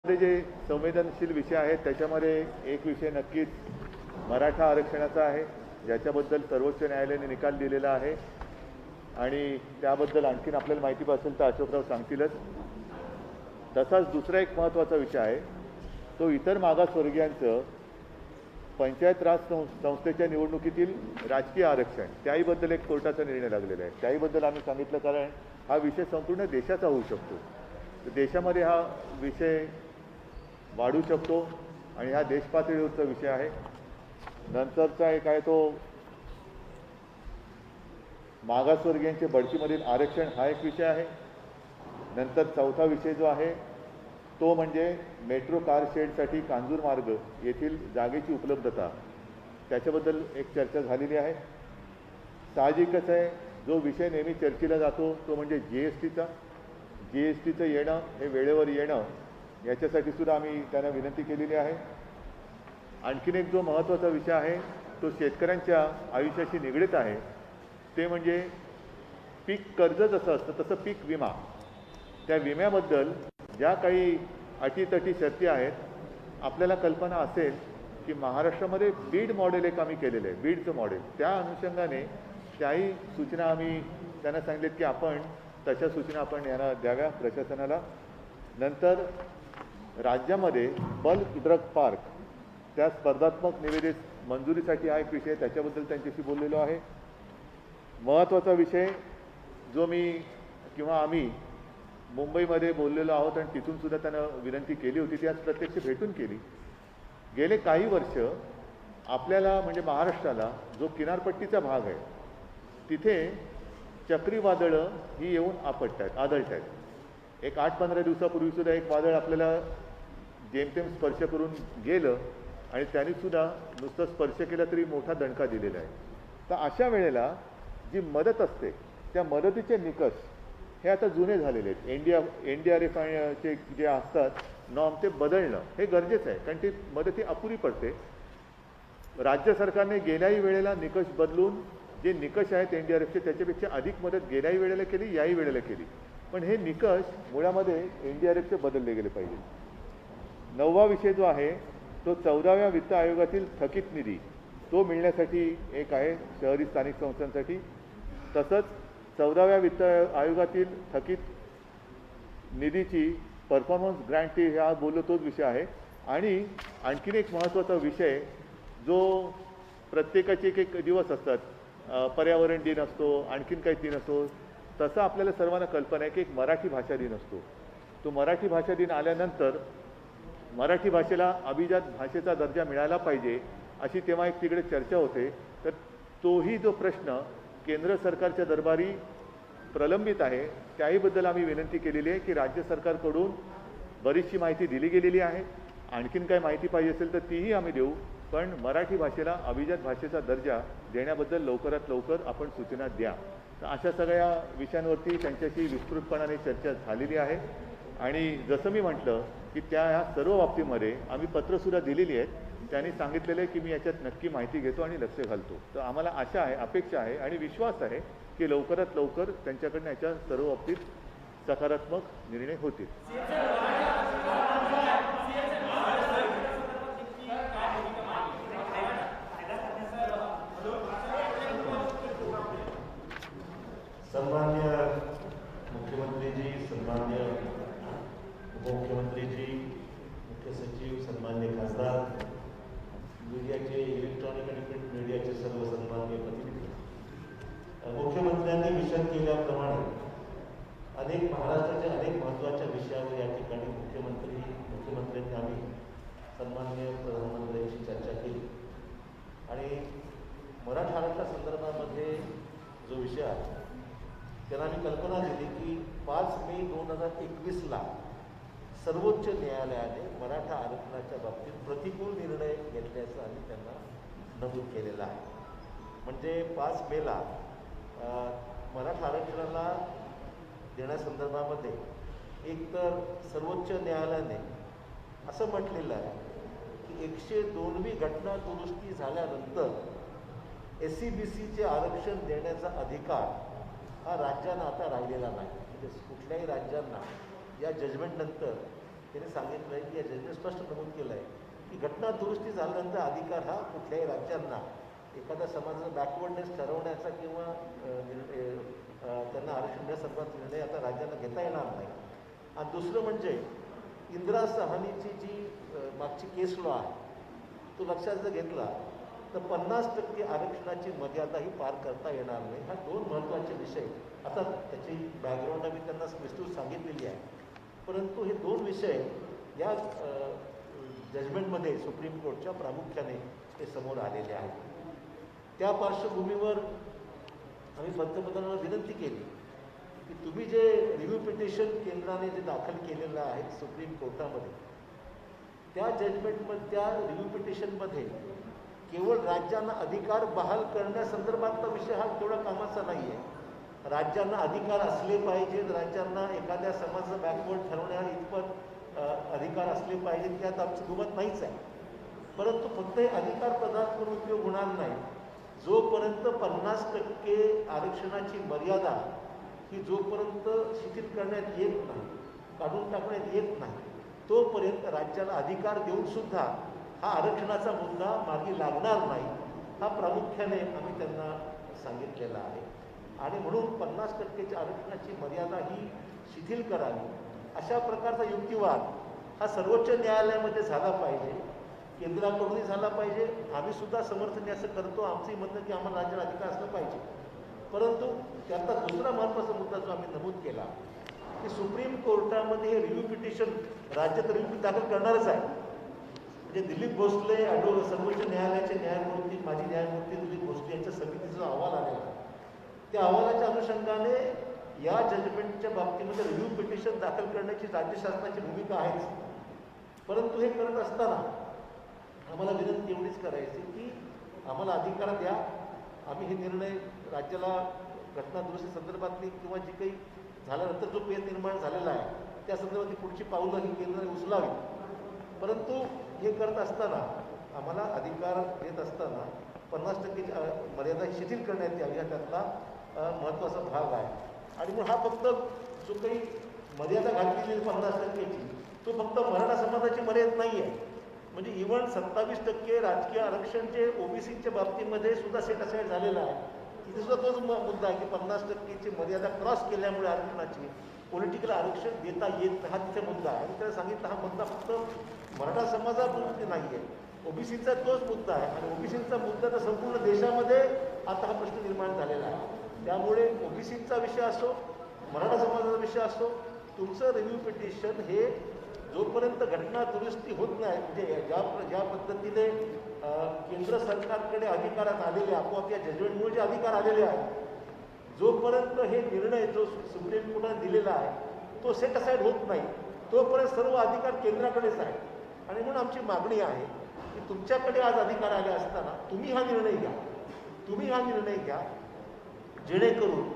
जे संवेदनशील विषय आहेत त्याच्यामध्ये एक विषय नक्कीच मराठा आरक्षणाचा आहे, ज्याच्याबद्दल सर्वोच्च न्यायालयाने निकाल दिलेला आहे आणि त्याबद्दल आणखीन आपल्याला माहिती असेल तर अशोकराव सांगतीलच. तसाच दुसरा एक महत्त्वाचा विषय आहे तो इतर मागासवर्गीयांचं पंचायत राज संस्थेच्या निवडणुकीतील राजकीय आरक्षण त्याहीबद्दल एक कोर्टाचा निर्णय लागलेला आहे. त्याहीबद्दल आम्ही सांगितलं, कारण हा विषय संपूर्ण देशाचा होऊ शकतो. तर देशामध्ये हा विषय वाढू शकतो आणि हा देशपातळीवरचा विषय आहे. नंतरचा एक आहे तो मागासवर्गीयांचे बढतीमधील आरक्षण हा एक विषय आहे. नंतर चौथा विषय जो आहे तो म्हणजे मेट्रो कार शेडसाठी कांजूर मार्ग येथील जागेची उपलब्धता, त्याच्याबद्दल एक चर्चा झालेली आहे. साहजिकच आहे जो विषय नेहमी चर्चेला जातो तो म्हणजे जीएसटीचं येणं, हे वेळेवर येणं, याच्यासाठी सुद्धा आम्ही त्यांना विनंती केलेली आहे. आणखीन एक जो महत्त्वाचा विषय आहे तो शेतकऱ्यांच्या आयुष्याशी निगडीत आहे, ते म्हणजे पीक कर्ज जसं असतं तसं पीक विमा. त्या विम्याबद्दल ज्या काही अटीतटी शर्ती आहेत, आपल्याला कल्पना असेल की महाराष्ट्रामध्ये बीड मॉडेल एक आम्ही केलेलं आहे, बीडचं मॉडेल. त्या अनुषंगाने त्याही सूचना आम्ही त्यांना सांगितलेत की आपण तशा सूचना आपण यांना द्याव्या प्रशासनाला. नंतर राज्यामध्ये बल्क ड्रग पार्क त्या स्पर्धात्मक निविदेस मंजुरीसाठी हा एक विषय, त्याच्याबद्दल त्यांच्याशी बोललेलो आहे. महत्त्वाचा विषय जो मी किंवा आम्ही मुंबईमध्ये बोललेलो आहोत आणि तिथून सुद्धा त्यांना विनंती केली होती, ती आज प्रत्यक्ष भेटून केली. गेले काही वर्ष आपल्याला म्हणजे महाराष्ट्राला जो किनारपट्टीचा भाग आहे तिथे चक्रीवादळं ही येऊन आदळत आहेत. एक 8-15 दिवसापूर्वीसुद्धा एक वादळ आपल्याला जेमतेम स्पर्श करून गेलं आणि त्यानेसुद्धा नुसतं स्पर्श केला तरी मोठा दणका दिलेला आहे. तर अशा वेळेला जी मदत असते त्या मदतीचे निकष हे आता जुने झालेले आहेत. NDRFचे जे असतात नॉर्म ते बदलणं हे गरजेचं आहे, कारण ती मदत ही अपुरी पडते. राज्य सरकारने गेल्याही वेळेला निकष बदलून जे निकष आहेत NDRFचे त्याच्यापेक्षा अधिक मदत गेल्याही वेळेला केली, याही वेळेला केली. पण हे निकष मुळामध्ये NDRFचे बदलले गेले पाहिजे. 9वा विषय जो आहे तो 14व्या वित्त आयोगातील थकीत निधी तो मिळण्यासाठी एक आहे शहरी स्थानिक संस्थांसाठी. तसंच 14व्या वित्त आयोगातील थकीत निधीची परफॉर्मन्स ग्रँटी हा बोललो तोच विषय आहे. आणि आणखीन एक महत्त्वाचा विषय जो प्रत्येकाचे एक दिवस असतात, पर्यावरण दिन असतो, आणखीन काही दिन असतो, तसं आपल्याला सर्वांना कल्पना आहे की एक मराठी भाषा दिन असतो. तो मराठी भाषा दिन आल्यानंतर मराठी भाषेला अभिजात भाषेचा दर्जा मिळाला पाहिजे अशी तेव्हा एक तिकडे चर्चा होते. तर तोही जो प्रश्न केंद्र सरकारच्या दरबारी प्रलंबित आहे, त्याहीबद्दल आम्ही विनंती केलेली आहे की राज्य सरकारकडून बरीचशी माहिती दिली गेलेली आहे. आणखीन काही माहिती पाहिजे असेल तर तीही आम्ही देऊ, पण मराठी भाषेला अभिजात भाषेचा दर्जा देण्याबद्दल लवकरात लवकर आपण सूचना द्या. तर अशा सगळ्या विषयांवरती त्यांच्याशी विस्तृतपणाने चर्चा झालेली आहे. आणि जसं मी म्हटलं की ह्या सर्व बाबतीमध्ये आम्ही पत्रसुद्धा दिलेली आहेत. त्यांनी सांगितलेलं आहे की मी याच्यात नक्की माहिती घेतो आणि लक्ष घालतो. तर आम्हाला आशा आहे, अपेक्षा आहे आणि विश्वास आहे की लवकरात लवकर त्यांच्याकडनं याच्या सर्व बाबतीत सकारात्मक निर्णय होतील. सन्मान्य मुख्यमंत्रीजी, सन्मान्य उपमुख्यमंत्रीजी, मुख्य सचिव, सन्मान्य खासदार, मीडियाचे, इलेक्ट्रॉनिक आणि प्रिंट मीडियाचे सर्व सन्मान्य प्रतिनिधी, मुख्यमंत्र्यांनी विषद केल्याप्रमाणे महाराष्ट्राच्या अनेक महत्त्वाच्या विषयावर या ठिकाणी मुख्यमंत्र्यांनी आम्ही सन्मान्य प्रधानमंत्र्यांची चर्चा केली. आणि मराठा आरक्षणासंदर्भामध्ये जो विषय आहे त्यांना आम्ही कल्पना दिली की 5 मे 2021ला सर्वोच्च न्यायालयाने मराठा आरक्षणाच्या बाबतीत प्रतिकूल निर्णय घेतल्याचं आम्ही त्यांना नमूद केलेलं आहे. म्हणजे 5 मेला मराठा आरक्षणाला देण्यासंदर्भामध्ये एकतर सर्वोच्च न्यायालयाने असं म्हटलेलं आहे की 102वी घटना दुरुस्ती झाल्यानंतर SC-BCचे आरक्षण देण्याचा अधिकार हा राज्यांना आता राहिलेला नाही. म्हणजे कुठल्याही राज्यांना या जजमेंटनंतर त्यांनी सांगितलं आहे की या जजने स्पष्ट नमूद केलं आहे की घटना दुरुस्ती झाल्यानंतर अधिकार हा कुठल्याही राज्यांना एखाद्या समाजाचा बॅकवर्डनेस ठरवण्याचा किंवा त्यांना आरक्षण देण्यासंदर्भात निर्णय आता राज्यांना घेता येणार नाही. आणि दुसरं म्हणजे इंदिरा सहानीची जी मागची केस लॉ आहे तो लक्षात जर घेतला तर 50% आरक्षणाची मर्यादाही पार करता येणार नाही. हा दोन महत्त्वाचे विषय. आता त्याची बॅकग्राऊंड आम्ही त्यांना विस्तृत सांगितलेली आहे, परंतु हे दोन विषय या जजमेंटमध्ये सुप्रीम कोर्टच्या प्रामुख्याने ते समोर आलेले आहेत. त्या पार्श्वभूमीवर आम्ही पंतप्रधानांना विनंती केली की तुम्ही जे रिव्ह्यू पिटिशन केंद्राने जे दाखल केलेलं आहे सुप्रीम कोर्टामध्ये, त्या जजमेंटमध्ये त्या रिव्ह्यू पिटिशनमध्ये केवळ राज्यांना अधिकार बहाल करण्यासंदर्भातला विषय हा तेवढा कामाचा नाही आहे. राज्यांना अधिकार असले पाहिजे, राज्यांना एखाद्या समाजाचं बॅकवर्ड ठरवण्या इतपत अधिकार असले पाहिजेत यात आमचं दुमत नाहीच आहे. परंतु फक्त हे अधिकार पदार्थ करून उपयोग होणार नाही. जोपर्यंत 50% आरक्षणाची मर्यादा ही जोपर्यंत शिथिल करण्यात येत नाही, काढून टाकण्यात येत नाही, तोपर्यंत राज्याला अधिकार देऊनसुद्धा हा आरक्षणाचा मुद्दा मार्गी लागणार नाही. हा प्रामुख्याने आम्ही त्यांना सांगितलेला आहे. आणि म्हणून 50% आरक्षणाची मर्यादा ही शिथिल करावी अशा प्रकारचा युक्तिवाद हा सर्वोच्च न्यायालयामध्ये झाला पाहिजे, केंद्राकडूनही झाला पाहिजे. आम्ही सुद्धा समर्थन असं करतो, आमचंही म्हणणं की आम्हाला राज्याला अधिकार असलं पाहिजे. परंतु त्यातला दुसरा महत्त्वाचा मुद्दा जो आम्ही नमूद केला की सुप्रीम कोर्टामध्ये हे रिव्ह्यू पिटिशन राज्य तर रिव्ह्यू दाखल करणारच आहे. म्हणजे दिलीप भोसले सर्वोच्च न्यायालयाचे न्यायमूर्ती, माजी न्यायमूर्ती दिलीप भोसले यांच्या समितीचा जो अहवाल आलेला आहे त्या अहवालाच्या अनुषंगाने या जजमेंटच्या बाबतीमध्ये रिव्ह्यू पिटिशन दाखल करण्याची राज्य शासनाची भूमिका आहेच. परंतु हे करत असताना आम्हाला विनंती एवढीच करायची की आम्हाला अधिकार द्या. आम्ही हे निर्णय राज्याला घटना दुरुस्ती संदर्भातली किंवा जी काही झाल्यानंतर जो पेन निर्माण झालेला आहे त्या संदर्भातली पुढची पाऊलं ही केंद्राने उचलावी. परंतु हे करत असताना आम्हाला अधिकार देत असताना 50% मर्यादा शिथिल करण्यात यावी हा त्यातला महत्त्वाचा भाग आहे. आणि म्हणून हा फक्त जो काही मर्यादा घातलेली 50%ची तो फक्त मराठा समाजाची मर्यादा नाही आहे. म्हणजे इव्हन 27% राजकीय आरक्षण जे ओबीसीच्या बाबतीमध्ये सुद्धा सेट असाईड झालेलं आहे, तिथे सुद्धा तोच मुद्दा आहे की 50%ची मर्यादा क्रॉस केल्यामुळे आरक्षणाची पॉलिटिकल आरक्षण देता येत हा तिथे मुद्दा आहे. आणि त्याला सांगितलं हा मुद्दा फक्त मराठा समाजापुरती नाही आहे, ओबीसीचा तोच मुद्दा आहे. आणि ओबीसीचा मुद्दा तर संपूर्ण देशामध्ये आता हा प्रश्न निर्माण झालेला आहे. त्यामुळे ओबीसीचा विषय असो, मराठा समाजाचा विषय असो, तुमचं रिव्ह्यू पिटिशन हे जोपर्यंत घटना दुरुस्ती होत नाही, म्हणजे ज्या पद्धतीने केंद्र सरकारकडे अधिकारात आलेले आपोआप या जजमेंटमुळे जे अधिकार आलेले आहेत, जोपर्यंत हे निर्णय जो सुप्रीम कोर्टाने दिलेला आहे तो सेट असाईड होत नाही तोपर्यंत सर्व अधिकार केंद्राकडेच आहे. आणि म्हणून आमची मागणी आहे की तुमच्याकडे आज अधिकार आले असताना तुम्ही हा निर्णय घ्या, जेणेकरून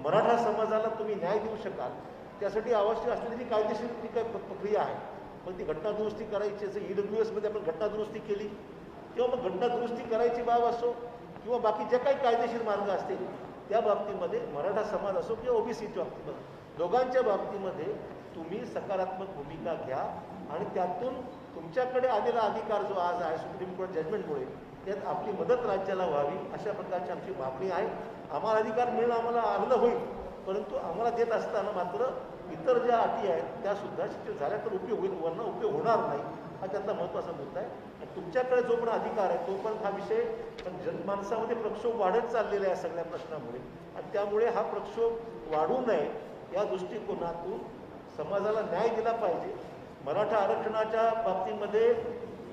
मराठा समाजाला तुम्ही न्याय देऊ शकाल. त्यासाठी आवश्यक असलेली जी कायदेशीर जी काय प्रक्रिया आहे, पण ती घटना दुरुस्ती करायची, जसं EWSमध्ये आपण घटना दुरुस्ती केली किंवा मग घटना दुरुस्ती करायची बाब असो किंवा बाकी ज्या काही कायदेशीर मार्ग असतील त्या बाबतीमध्ये मराठा समाज असो किंवा ओबीसीच्या बाबतीमध्ये दोघांच्या बाबतीमध्ये तुम्ही सकारात्मक भूमिका घ्या. आणि त्यातून तुमच्याकडे आलेला अधिकार जो आज आहे सुप्रीम कोर्ट जजमेंटमुळे त्यात आपली मदत राज्याला व्हावी अशा प्रकारची आमची मागणी आहे. आम्हाला अधिकार मिळणं आम्हाला अर्ध होईल, परंतु आम्हाला देत असताना मात्र इतर ज्या अटी आहेत त्यासुद्धा शिथिल झाल्या तर उपयोग होईल, वरनं उपयोग होणार नाही हा त्यातला महत्त्वाचा मुद्दा आहे. आणि तुमच्याकडे जो पण अधिकार आहे तोपर्यंत हा विषय जनमानसामध्ये प्रक्षोभ वाढत चाललेला आहे सगळ्या प्रश्नामुळे. आणि त्यामुळे हा प्रक्षोभ वाढू नये या दृष्टिकोनातून समाजाला न्याय दिला पाहिजे. मराठा आरक्षणाच्या बाबतीमध्ये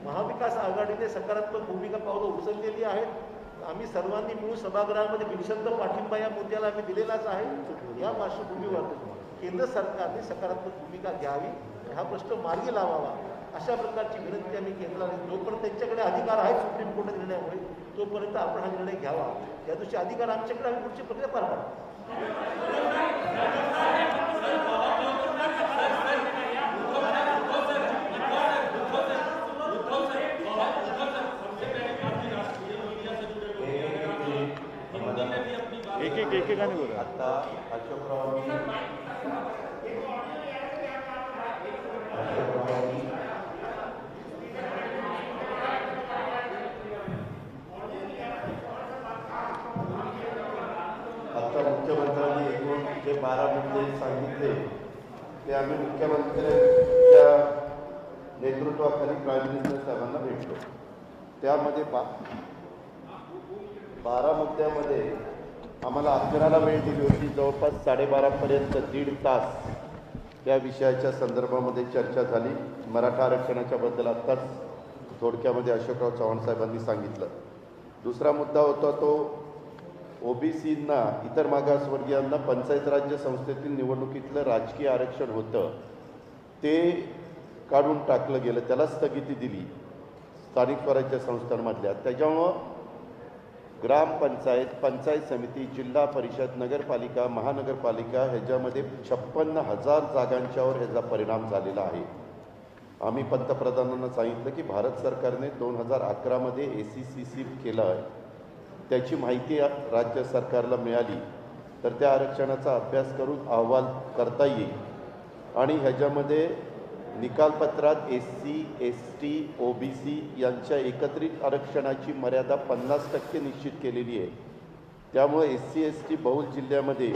महाविकास आघाडीने सकारात्मक भूमिका पावलं उचललेली आहेत. आम्ही सर्वांनी मिळून सभागृहामध्ये बिनशर्त पाठिंबा या मुद्द्याला आम्ही दिलेलाच आहे. या पार्श्वभूमीवर केंद्र सरकारने सकारात्मक भूमिका घ्यावी, हा प्रश्न मार्गी लावावा अशा प्रकारची विनंती आम्ही केंद्राने, जोपर्यंत त्यांच्याकडे अधिकार आहेत सुप्रीम कोर्ट निर्णयामुळे तोपर्यंत आपण हा निर्णय घ्यावा. या दिवशी अधिकार आमच्याकडे आम्ही पुढची प्रक्रिया पार पाडू. एकेकाने बोला. आता अशोकरावांनी जे सांगितले ते आम्ही मुख्यमंत्र्यांच्या नेतृत्वाखाली प्राईम मिनिस्टर साहेबांना भेटलो. त्यामध्ये 12 मुद्द्यामध्ये आम्हाला 11ला वेळ दिली होती. जवळपास 12:30पर्यंत 1.5 तास त्या विषयाच्या संदर्भामध्ये चर्चा झाली. मराठा आरक्षणाच्या बद्दल आत्ताच थोडक्यामध्ये अशोकराव चव्हाण साहेबांनी सांगितलं. दुसरा मुद्दा होता तो ओबीसींना, इतर मागासवर्गीयांना पंचायत राज्य संस्थेतील निवडणुकीतलं राजकीय आरक्षण होतं ते काढून टाकलं गेलं, त्याला स्थगिती दिली स्थानिक स्वराज्य संस्थांमधल्या. त्याच्यामुळं ग्रामपंचायत, पंचायत समिती, जिल्हा परिषद, नगरपालिका, महानगरपालिका ह्याच्यामध्ये 56,000 जागांच्यावर ह्याचा परिणाम झालेला आहे. आम्ही पंतप्रधानांना सांगितलं की भारत सरकारने 2011मध्ये ACCC केलं आहे, त्याची माहिती राज्य सरकारला मिळाली तर त्या आरक्षणाचा अभ्यास करून अहवाल करता येईल. आणि ह्याच्यामध्ये निकालपत्रात SC, ST, OBC यांच्या एकत्रित आरक्षणाची मर्यादा 50% निश्चित केलेली आहे. त्यामुळे SC, ST बहुल जिल्ह्यामध्ये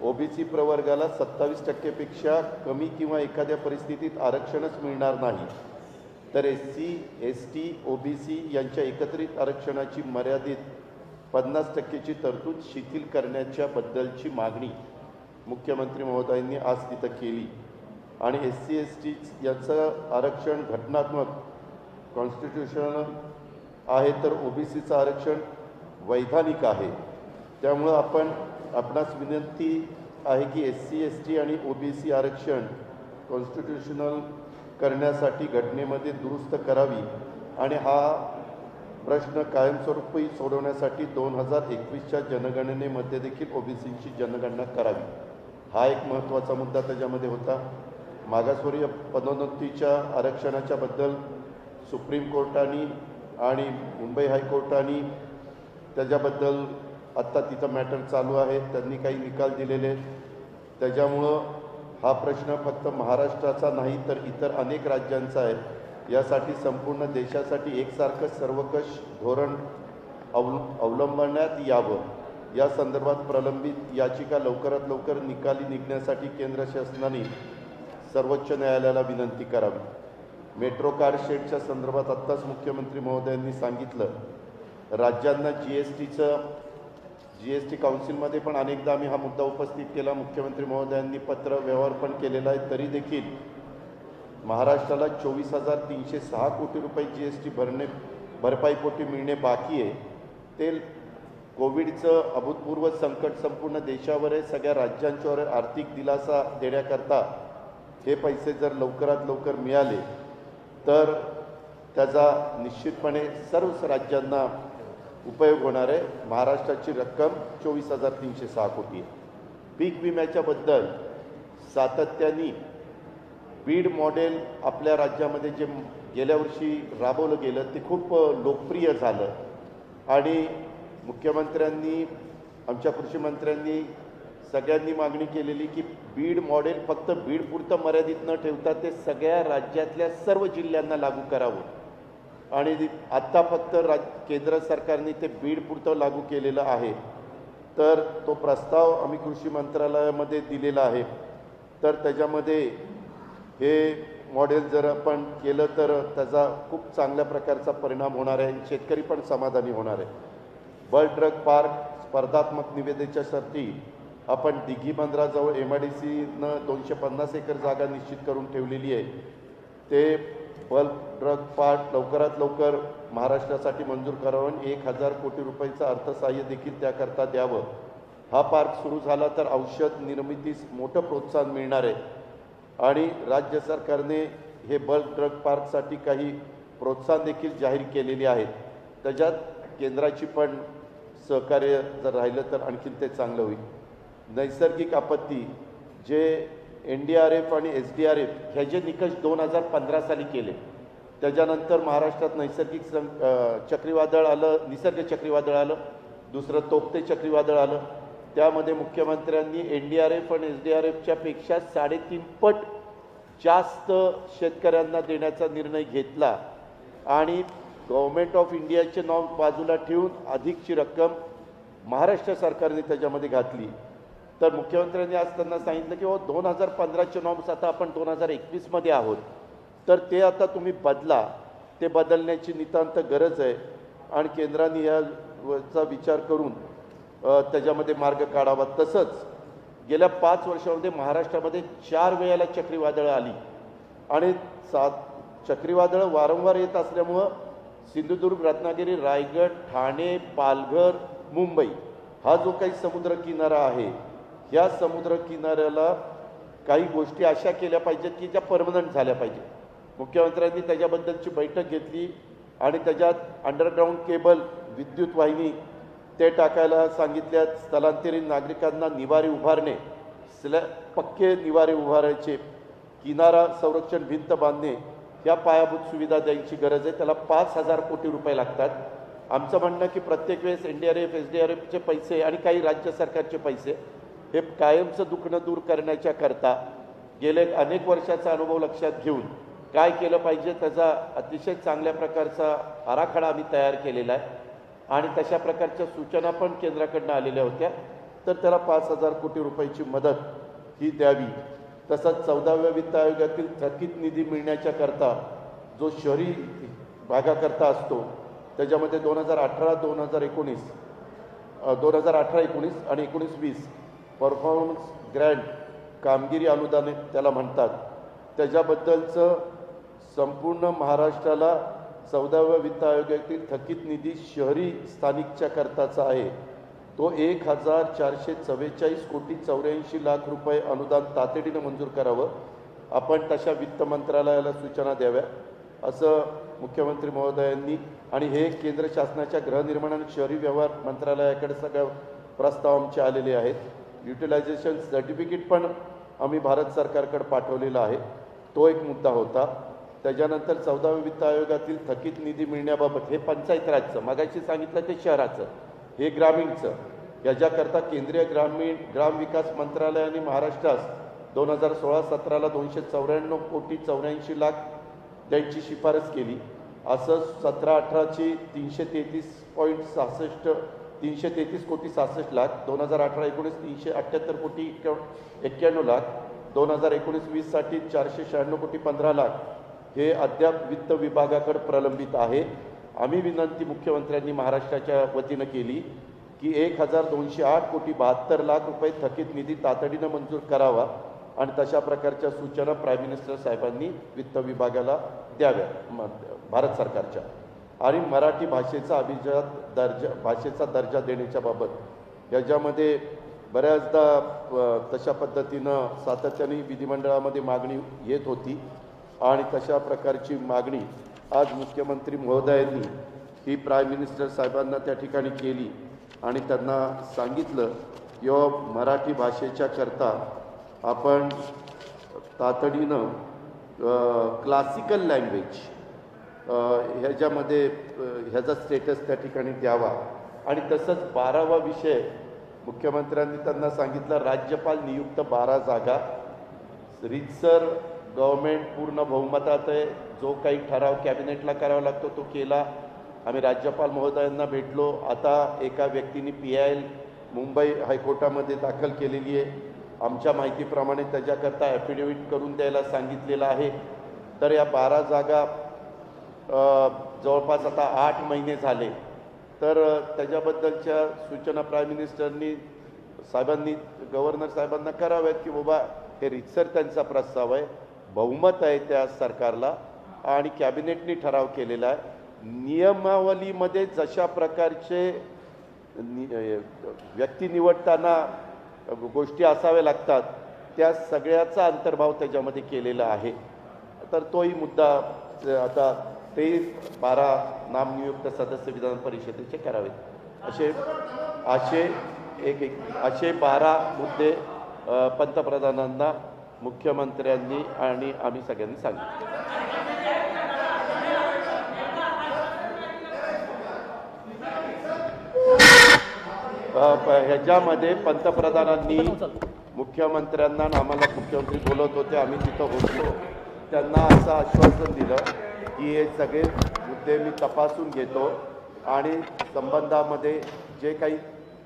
OBC प्रवर्गाला 27%पेक्षा कमी किंवा एखाद्या परिस्थितीत आरक्षणच मिळणार नाही. तर SC, ST, OBC यांच्या एकत्रित आरक्षणाची मर्यादित 50%ची तरतूद शिथिल करण्याच्या बद्दलची मागणी मुख्यमंत्री महोदयांनी आज तिथं केली. आणि SC, ST यांचं आरक्षण घटनात्मक कॉन्स्टिट्यूशनल आहे, तर OBCचं आरक्षण वैधानिक आहे. त्यामुळं आपणास विनंती आहे की SC, ST आणि OBC आरक्षण कॉन्स्टिट्यूशनल करण्यासाठी घटनेमध्ये दुरुस्त करावी आणि हा प्रश्न कायमस्वरूपी सोडवण्यासाठी 2021च्या जनगणनेमध्ये देखील OBCची जनगणना करावी. हा एक महत्त्वाचा मुद्दा त्याच्यामध्ये होता. मागासवर्गीय पदोन्नतीच्या आरक्षणाच्या बद्दल सुप्रीम कोर्टाने आणि मुंबई हायकोर्टाने त्याच्याबद्दल आत्ता तिथं मॅटर चालू आहे, त्यांनी काही निकाल दिलेले आहेत. त्याच्यामुळं हा प्रश्न फक्त महाराष्ट्राचा नाही तर इतर अनेक राज्यांचा आहे. यासाठी संपूर्ण देशासाठी एकसारखं सर्वकष धोरण अवलंबण्यात यावं. या संदर्भात प्रलंबित याचिका लवकरात लवकर निकाली निघण्यासाठी केंद्र शासनाने सर्वोच्च न्यायालयाला विनंती करावी. मेट्रो कार शेडच्या संदर्भात आत्ताच मुख्यमंत्री महोदयांनी सांगितलं, राज्यांना GST काउन्सिलमध्ये पण अनेकदा आम्ही हा मुद्दा उपस्थित केला. मुख्यमंत्री महोदयांनी पत्र व्यवहार पण केलेला आहे. तरी देखील महाराष्ट्राला 24,306 कोटी रुपये GST भरपाईपोटी मिळणे बाकी आहे. ते कोविडचं अभूतपूर्व संकट संपूर्ण देशावर आहे, सगळ्या राज्यांच्यावर आर्थिक दिलासा देण्याकरता हे पैसे जर लवकरात लवकर मिळाले तर त्याचा निश्चितपणे सर्व राज्यांना उपयोग होणार आहे. महाराष्ट्राची रक्कम 24,306 कोटी आहे. पीक विम्याच्याबद्दल सातत्याने बीड मॉडेल आपल्या राज्यामध्ये जे गेल्या वर्षी राबवलं गेलं ते खूप लोकप्रिय झालं आणि मुख्यमंत्र्यांनी, आमच्या कृषी मंत्र्यांनी सगळ्यांनी मागणी केलेली की बीड मॉडेल फक्त बीडपुरतं मर्यादित न ठेवता ते सगळ्या राज्यातल्या सर्व जिल्ह्यांना लागू करावं. आणि आत्ता फक्त केंद्र सरकारने ते बीडपुरतं लागू केलेलं आहे. तर तो प्रस्ताव आम्ही कृषी मंत्रालयामध्ये दिलेला आहे. तर त्याच्यामध्ये हे मॉडेल जर आपण केलं तर त्याचा खूप चांगल्या प्रकारचा परिणाम होणार आहे. शेतकरी पण समाधानी होणार आहे. बल्क ड्रग पार्क स्पर्धात्मक निविदेच्यासाठी आपण दिघी बंदराजवळ MIDCनं 250 एकर जागा निश्चित करून ठेवलेली आहे. ते बल्क ड्रग पार्क लवकरात लवकर महाराष्ट्रासाठी मंजूर करावं. 1,000 कोटी रुपयाचं अर्थसहाय्य देखील त्याकरता द्यावं. हा पार्क सुरू झाला तर औषध निर्मितीस मोठं प्रोत्साहन मिळणार आहे. आणि राज्य सरकारने हे बल्क ड्रग पार्कसाठी काही प्रोत्साहन देखील जाहीर केलेली आहेत. त्याच्यात केंद्राची पण सहकार्य जर राहिलं तर आणखीन ते चांगलं होईल. नैसर्गिक आपत्ती जे NDRF आणि SDRF ह्या जे निकष 2015 साली केले, त्याच्यानंतर महाराष्ट्रात नैसर्गिक चक्रीवादळ आलं, निसर्ग चक्रीवादळ आलं, दुसरं तोक्ते चक्रीवादळ आलं. त्यामध्ये मुख्यमंत्र्यांनी NDRF आणि SDRFच्या पेक्षा 3.5 पट जास्त शेतकऱ्यांना देण्याचा निर्णय घेतला आणि गव्हर्नमेंट ऑफ इंडियाचे नाव बाजूला ठेवून अधिकची रक्कम महाराष्ट्र सरकारने त्याच्यामध्ये घातली. तर मुख्यमंत्र्यांनी आज त्यांना सांगितलं की 2015चे नॉर्म्स आता आपण 2021मध्ये आहोत, तर ते आता तुम्ही बदला. ते बदलण्याची नितांत गरज आहे आणि केंद्राने याचा विचार करून त्याच्यामध्ये मार्ग काढावा. तसंच गेल्या 5 वर्षामध्ये महाराष्ट्रामध्ये 4 वेळेला चक्रीवादळं आली आणि चक्रीवादळं वारंवार येत असल्यामुळं सिंधुदुर्ग, रत्नागिरी, रायगड, ठाणे, पालघर, मुंबई हा जो काही समुद्रकिनारा आहे, ह्या समुद्रकिनाऱ्याला काही गोष्टी अशा केल्या पाहिजेत की ज्या परमनंट झाल्या पाहिजेत. मुख्यमंत्र्यांनी त्याच्याबद्दलची बैठक घेतली आणि त्याच्यात अंडरग्राऊंड केबल, विद्युत वाहिनी ते टाकायला सांगितल्यात. स्थलांतरित नागरिकांना निवारे उभारणे, पक्के निवारे उभारायचे, किनारा संरक्षण भिंत बांधणे, या पायाभूत सुविधा द्यायची गरज आहे. त्याला 5,000 कोटी रुपये लागतात. आमचं म्हणणं की प्रत्येक वेळेस NDRF, SDRFचे पैसे आणि काही राज्य सरकारचे पैसे हे कायमचं दुखणं दूर करण्याच्या करता गेले अनेक वर्षाचा अनुभव लक्षात घेऊन काय केलं पाहिजे त्याचा अतिशय चांगल्या प्रकारचा आराखडा आम्ही तयार केलेला आहे आणि तशा प्रकारच्या सूचना पण केंद्राकडनं आलेल्या होत्या. तर त्याला 5,000 कोटी रुपयाची मदत ही द्यावी. तसंच 14व्या वित्त आयोगातील थकीत निधी मिळण्याच्या करता जो शहरी भागाकरता असतो त्याच्यामध्ये 2018-19 आणि 19-20 परफॉर्मन्स ग्रँट कामगिरी अनुदान त्याला म्हणतात, त्याच्याबद्दलचं संपूर्ण महाराष्ट्राला 14व्या वित्त आयोगातील थकीत निधी शहरी स्थानिकच्या करताचा आहे. तो 1,444 कोटी 84 लाख रुपये अनुदान तातडीनं मंजूर करावं. आपण तशा वित्त मंत्रालयाला सूचना द्याव्या असं मुख्यमंत्री महोदयांनी आणि हे केंद्र शासनाच्या गृहनिर्माण आणि शहरी व्यवहार मंत्रालयाकडे सगळ्या प्रस्ताव आमचे आलेले आहेत. युटिलायझेशन सर्टिफिकेट पण आम्ही भारत सरकारकडे पाठवलेला आहे. तो एक मुद्दा होता. त्याच्यानंतर 14व्या वित्त आयोगातील थकीत निधी मिळण्याबाबत हे पंचायत राजचं, मागाशी सांगितलं ते शहराचं, हे ग्रामीणचं, याच्याकरता केंद्रीय ग्रामविकास मंत्रालयाने महाराष्ट्रास 2016-17ला 294 कोटी 84 लाख द्यायची शिफारस केली. असं 17-18ची 333 कोटी 66 लाख, 2018-19 378 कोटी 91 लाख, 2019-20 साठी 496 कोटी 15 लाख हे अद्याप वित्त विभागाकडे प्रलंबित आहे. आम्ही विनंती मुख्यमंत्र्यांनी महाराष्ट्राच्या वतीनं केली की 1,208 कोटी 72 लाख रुपये थकीत निधी तातडीनं मंजूर करावा आणि तशा प्रकारच्या सूचना प्राईम मिनिस्टर साहेबांनी वित्त विभागाला द्याव्या भारत सरकारच्या. आणि मराठी भाषेचा भाषेचा दर्जा देण्याच्या बाबत याच्यामध्ये बऱ्याचदा तशा पद्धतीनं सातत्याने विधिमंडळामध्ये मागणी येत होती आणि तशा प्रकारची मागणी आज मुख्यमंत्री महोदयांनी ही प्राईम मिनिस्टर साहेबांना त्या ठिकाणी केली आणि त्यांना सांगितलं की मराठी भाषेच्या करता आपण तातडीनं क्लासिकल लँग्वेज ह्याच्यामध्ये ह्याचा स्टेटस त्या ठिकाणी द्यावा. आणि तसंच 12वा विषय मुख्यमंत्र्यांनी त्यांना सांगितलं, राज्यपाल नियुक्त 12 जागा, रीतसर गव्हर्मेंट पूर्ण बहुमतात आहे. जो काही ठराव कॅबिनेटला करावा लागतो तो केला. आम्ही राज्यपाल महोदयांना भेटलो. आता एका व्यक्तीने PIL मुंबई हायकोर्टामध्ये दाखल केलेली आहे. आमच्या माहितीप्रमाणे त्याच्याकरता ॲफिडेव्हिट करून द्यायला सांगितलेलं आहे. तर या 12 जागा जवळपास आता 8 महिने झाले. तर त्याच्याबद्दलच्या सूचना प्राईम मिनिस्टरनी साहेबांनी गव्हर्नर साहेबांना कराव्यात की बाबा हे रीतसर त्यांचा प्रस्ताव आहे, बहुमत आहे त्या सरकारला आणि कॅबिनेटनी ठराव केलेला आहे. नियमावलीमध्ये जशा प्रकारचे व्यक्ती निवडताना गोष्टी असाव्या लागतात त्या सगळ्याचा अंतर्भाव त्याच्यामध्ये केलेला आहे. तर तोही मुद्दा आता ते 12 नामनियुक्त सदस्य विधान परिषदेचे करावेत असे 12 मुद्दे पंतप्रधानांना मुख्यमंत्र्यांनी आणि आम्ही सगळ्यांनी सांगितले. ह्याच्यामध्ये पंतप्रधानांनी मुख्यमंत्र्यांना आम्हाला मुख्यमंत्री बोलत होते, आम्ही तिथं होतो, त्यांना असं आश्वासन दिलं की हे सगळे मुद्दे मी तपासून घेतो आणि संबंधामध्ये जे काही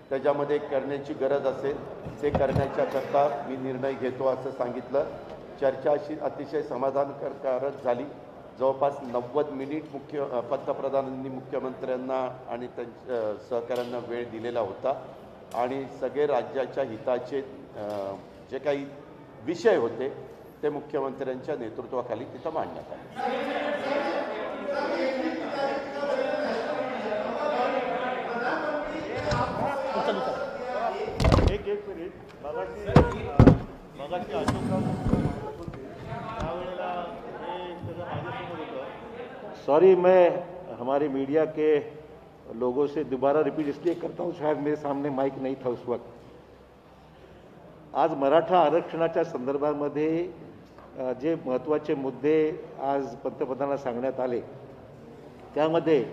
त्याच्यामध्ये करण्याची गरज असेल ते करण्याच्याकरता मी निर्णय घेतो असं सांगितलं. चर्चा अशी अतिशय समाधानकारक झाली. जवळपास 90 मिनिट पंतप्रधानांनी मुख्यमंत्र्यांना आणि त्यांच्या सहकाऱ्यांना वेळ दिलेला होता आणि सगळे राज्याच्या हिताचे जे काही विषय होते ते मुख्यमंत्र्यांच्या नेतृत्वाखाली तिथं मांडण्यात आले. एक मिनिट मगाशी अशोकराव त्यावेळेला हे सगळं माझ्यासमोर होतं. सॉरी, मैं हमारे मीडिया के लोगों से दोबारा रिपीट इसलिए करता हूँ, शायद मेरे सामने माइक नहीं था उस वक्त. आज मराठा आरक्षणाच्या संदर्भामध्ये जे महत्त्वाचे मुद्दे आज पंतप्रधानांना सांगण्यात आले त्यामध्ये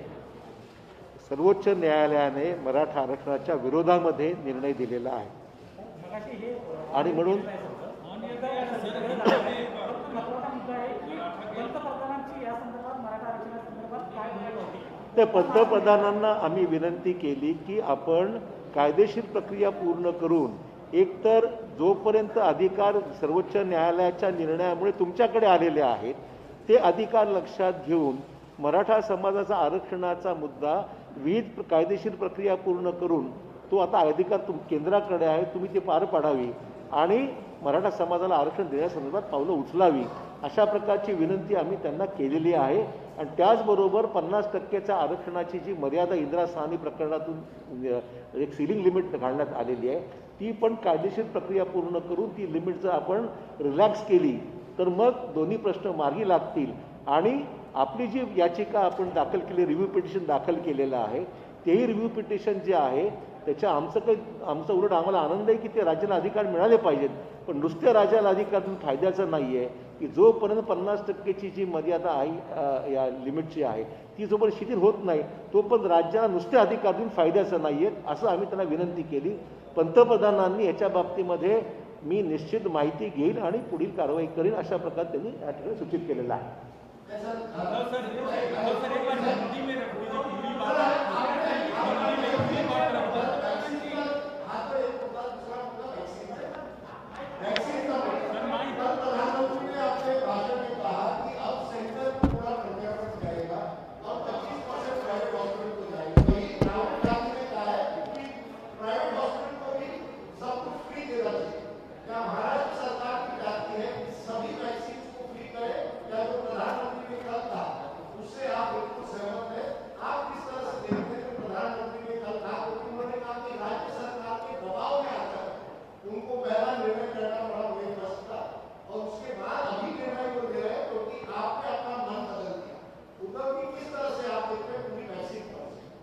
सर्वोच्च न्यायालयाने मराठा आरक्षणाच्या विरोधामध्ये निर्णय दिलेला आहे आणि म्हणून त्या पंतप्रधानांना आम्ही विनंती केली की आपण कायदेशीर प्रक्रिया पूर्ण करून एकतर जोपर्यंत अधिकार सर्वोच्च न्यायालयाच्या निर्णयामुळे तुमच्याकडे आलेले आहेत ते अधिकार लक्षात घेऊन मराठा समाजाचा आरक्षणाचा मुद्दा विविध कायदेशीर प्रक्रिया पूर्ण करून तो आता अधिकार केंद्राकडे आहे, तुम्ही ते पार पाडावी आणि मराठा समाजाला आरक्षण देण्यासंदर्भात पावलं उचलावी अशा प्रकारची विनंती आम्ही त्यांना केलेली आहे. आणि त्याचबरोबर 50%च्या आरक्षणाची जी मर्यादा इंदिरा साहनी प्रकरणातून एक सिलिंग लिमिट घालण्यात आलेली आहे ती पण कायदेशीर प्रक्रिया पूर्ण करून ती लिमिट जर आपण रिलॅक्स केली तर मग दोन्ही प्रश्न मार्गी लागतील आणि आपली जी याचिका आपण दाखल केली, रिव्ह्यू पिटिशन दाखल केलेलं आहे तेही रिव्ह्यू पिटिशन जे आहे त्याच्या आमचा उलट आम्हाला आनंद आहे की ते राज्याला अधिकार मिळाले पाहिजेत, पण नुसत्या राज्याला अधिकारातून फायद्याचं नाही आहे की जोपर्यंत 50%ची जी मर्यादा आहे या लिमिटची आहे ती जोपर्यंत शिथिल होत नाही तोपर्यंत राज्याला नुसत्या अधिकारातून फायद्याचं नाही आहे असं आम्ही त्यांना विनंती केली. पंतप्रधानांनी याच्या बाबतीमध्ये मी निश्चित माहिती घेईन आणि पुढील कारवाई करीन अशा प्रकारे त्यांनी या ठिकाणी सूचित केलेलं आहे.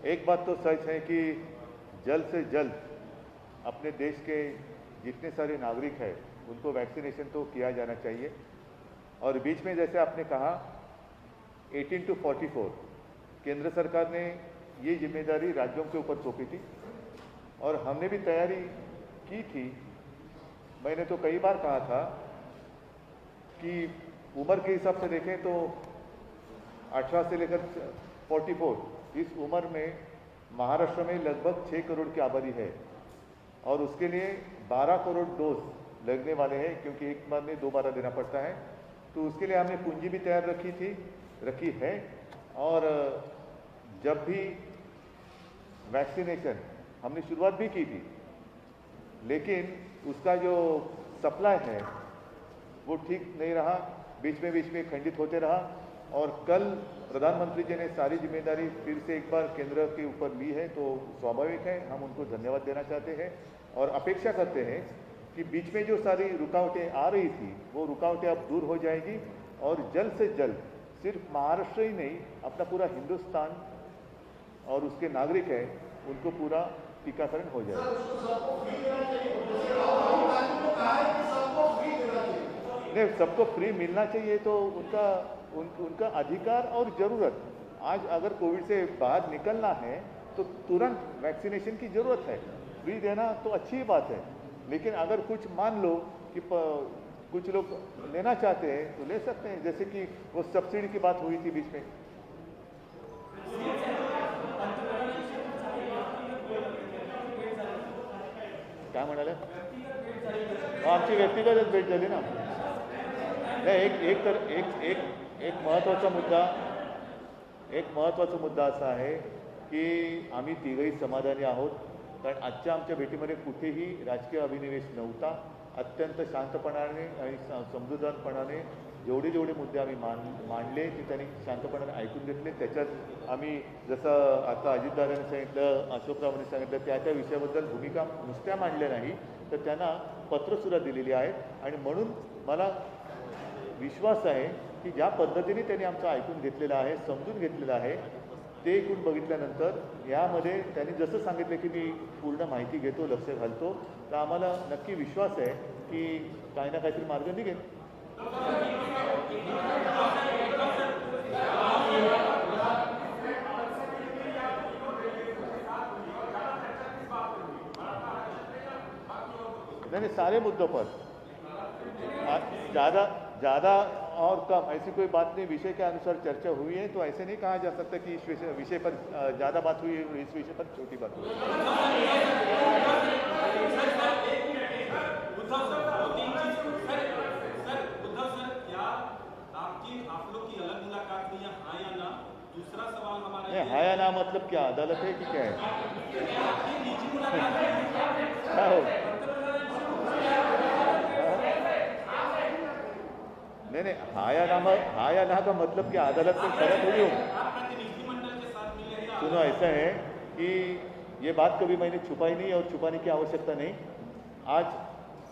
एक बात तो सच है कि जल्द से जल्द अपने देश के जितने सारे नागरिक हैं उनको वैक्सीनेशन तो किया जाना चाहिए. और बीच में जैसे आपने कहा 18 to 44 केंद्र सरकार ने ये जिम्मेदारी राज्यों के ऊपर सौंपी थी और हमने भी तैयारी की थी. मैंने तो कई बार कहा था कि उम्र के हिसाब से देखें तो 18 से लेकर 44 इस उम्र में महाराष्ट्र में लगभग 6 करोड़ की आबादी है और उसके लिए 12 करोड़ डोज लगने वाले हैं क्योंकि एक बार में 2 बार देना पड़ता है. तो उसके लिए हमने पूंजी भी तैयार रखी है और जब भी वैक्सीनेशन हमने शुरुआत भी की थी लेकिन उसका जो सप्लाई है वो ठीक नहीं रहा, बीच में खंडित होते रहा और कल प्रधानमंत्री जी ने सारी जिम्मेदारी फिर से एक बार केंद्र के ऊपर ली है तो स्वाभाविक है हम उनको धन्यवाद देना चाहते हैं और अपेक्षा करते हैं कि बीच में जो सारी रुकावटें आ रही थी वो रुकावटें अब दूर हो जाएगी और जल्द से जल्द सिर्फ महाराष्ट्र ही नहीं अपना पूरा हिंदुस्तान और उसके नागरिक हैं उनको पूरा टीकाकरण हो जाएगा. नहीं, सबको फ्री मिलना चाहिए तो उनका अधिकार और ज़रूरत. आज अगर कोविड से बाहर निकलना है तो तुरंत वैक्सीनेशन की ज़रूरत है. फ्री देना तो अच्छी बात है लेकिन अगर कुछ मान लो कि कुछ लोग लेना चाहते हैं तो ले सकते हैं, जैसे कि वो सब्सिडी की बात हुई थी बीच में. काय म्हणाले? आमची व्यक्तिगतच भेट झाली ना. नाही, एक महत्त्वाचा मुद्दा असा आहे की आम्ही तिघही समाधानी आहोत, कारण आजच्या आमच्या भेटीमध्ये कुठेही राजकीय अभिनिवेश नव्हता. अत्यंत शांतपणाने आणि समजूतदारपणाने जेवढे मुद्दे आम्ही मांडले ते त्यांनी शांतपणाने ऐकून घेतले. त्याच्यात आम्ही जसं आता अजितदादांनी सांगितलं, अशोकरावांनी सांगितलं, त्या विषयाबद्दल भूमिका नुसत्या मांडल्या नाही तर त्यांना पत्रसुद्धा दिलेली आहेत. आणि म्हणून मला विश्वास आहे की ज्या पद्धतीने त्यांनी आमचं ऐकून घेतलेलं आहे, समजून घेतलेलं आहे, ते ऐकून बघितल्यानंतर यामध्ये त्यांनी जसं सांगितलं की मी पूर्ण माहिती घेतो, लक्ष घालतो, तर आम्हाला नक्की विश्वास आहे की काही ना काहीतरी मार्ग निघेल. नहीं, सारे मुद्दों पर ज़्यादा और कम ऐसी कोई बात नहीं. विषय के अनुसार चर्चा हुई है, तो ऐसे नहीं कहा जा सकता कि इस विषय पर ज़्यादा बात हुई, इस विषय पर छोटी बात हुई. हाँ या ना मतलब क्या, अदालत है कि क्या है? क्या हो? नहीं, हाँ या ना का मतलब क्या, अदालत में खड़ा थोड़ी हूँ. सुनो, ऐसा है कि ये बात कभी मैंने छुपाई नहीं और छुपाने की आवश्यकता नहीं. आज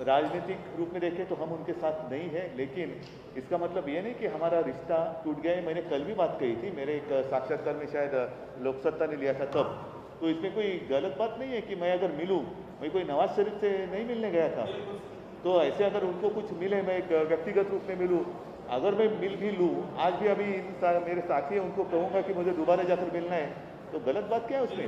राजनीतिक रूप में देखें तो हम उनके साथ नहीं है, लेकिन इसका मतलब ये नहीं कि हमारा रिश्ता टूट गया है. मैंने कल भी बात कही थी, मेरे एक साक्षात्कार में शायद लोकसत्ता ने लिया था तब. तो इसमें कोई गलत बात नहीं है कि मैं अगर मिलूँ, मैं कोई नवाज शरीफ से नहीं मिलने गया था, तो ऐसे अगर उनको कुछ मिले, मैं एक व्यक्तिगत रूप में मिलूँ, अगर मैं मिल भी लूँ, आज भी अभी मेरे साथी हैं उनको कहूँगा कि मुझे दोबारा जाकर मिलना है, तो गलत बात क्या है उसमें?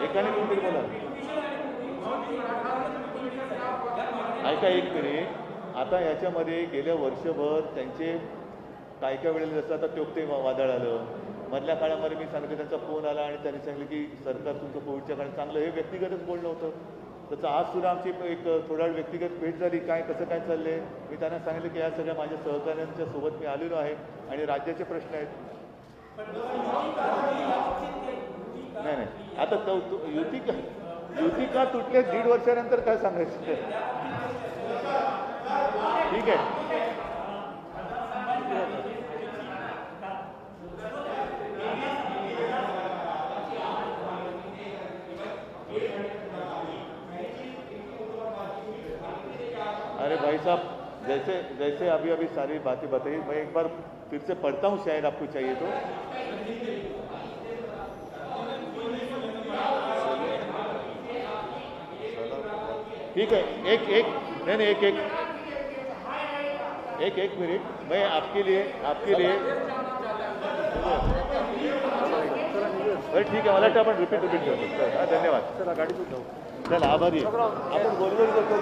एकाने कोणतरी बोला, ऐका एक मिनिट. आता याच्यामध्ये गेल्या वर्षभर त्यांचे काय वेळेला जसं आता टोकते वादळ आलं, मधल्या काळामध्ये मी सांगितलं त्यांचा फोन आला आणि त्यांनी सांगितलं की सरकार तुमचं कोविडच्या काळात चांगलं, हे व्यक्तिगतच बोलणं होतं. तसं आज सुद्धा आमची एक थोडा वेळ व्यक्तिगत भेट झाली, कसं काय चाललं आहे. मी त्यांना सांगितलं की या सगळ्या माझ्या सहकाऱ्यांच्या सोबत मी आलेलो आहे आणि राज्याचे प्रश्न आहेत. नाही, आता युती का तुटले 1.5 वर्षानंतर काय सांगायचं? ठीक आहे. अरे भाई साहब, जैसे अभी सारी बातें बताई, मैं एक बार फिर से पढ़ता हूँ, शायद आपको चाहिए तो. ठीक है, एक मिनट, मैं आपके लिए ठीक आहे. मला वाटतं आपण रिपीट करतो. धन्यवाद. चला गाडी सुद्धा. चला, आभारी आहे. आपण गोलगोल करतो.